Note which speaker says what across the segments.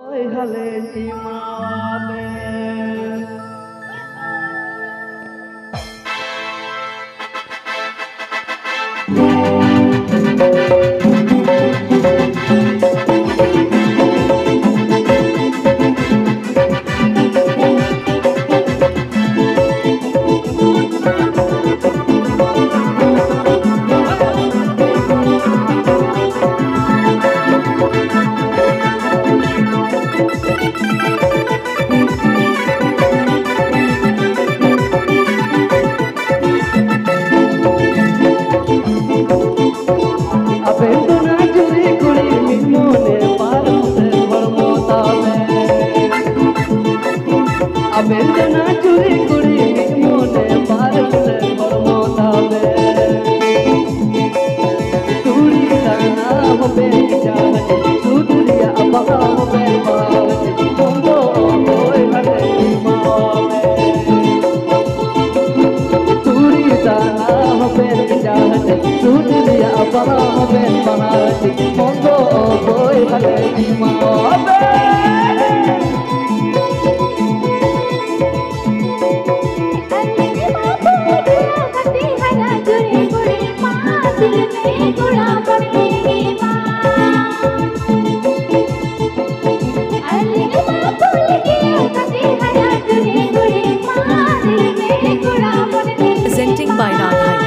Speaker 1: Ôi hale timale. Abendana churi kuri mone parule hormotabe turi dana hobe jahati sudriya abaga hobe bavati bondo hoy hare mawe turi dana hobe jahati sudriya abaga hobe bavati bondo hoy hare mawe
Speaker 2: Presenting by Radhai.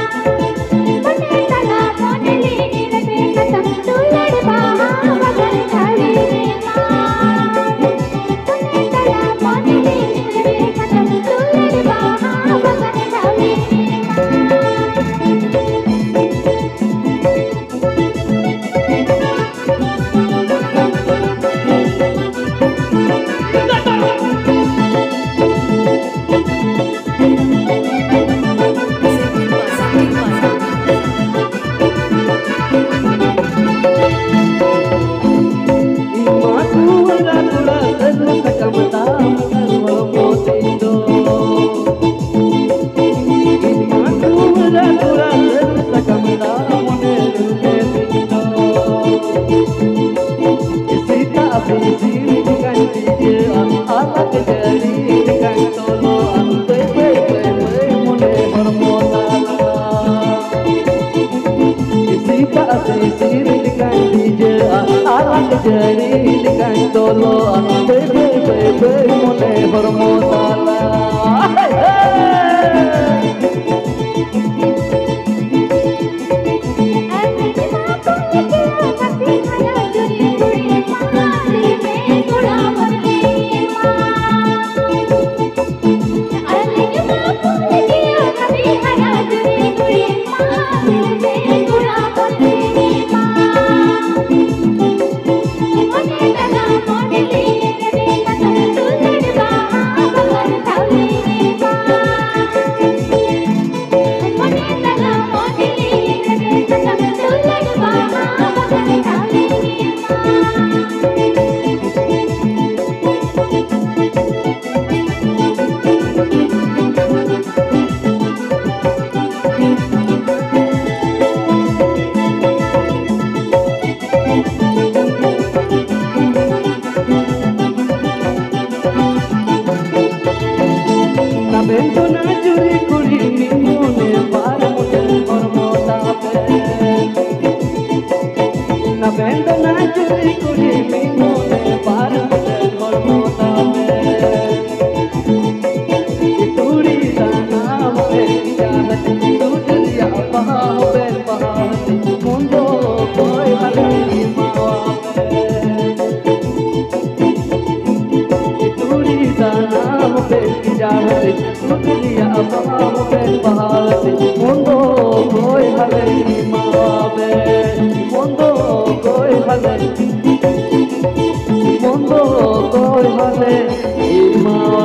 Speaker 1: Jadi dengan tolo bebe mone hormotala Abendana churi kuri mone parule hormotabe Abendana churi kuri mone parule hormotabe turi dana hobe jahati sudriya abaga hobe bavati bondo hoy hare mawe turi dana hobe jahati sudriya abaga hobe bavati bondo hoy hare mawe bondo hoy hare bondo hoy hare mawe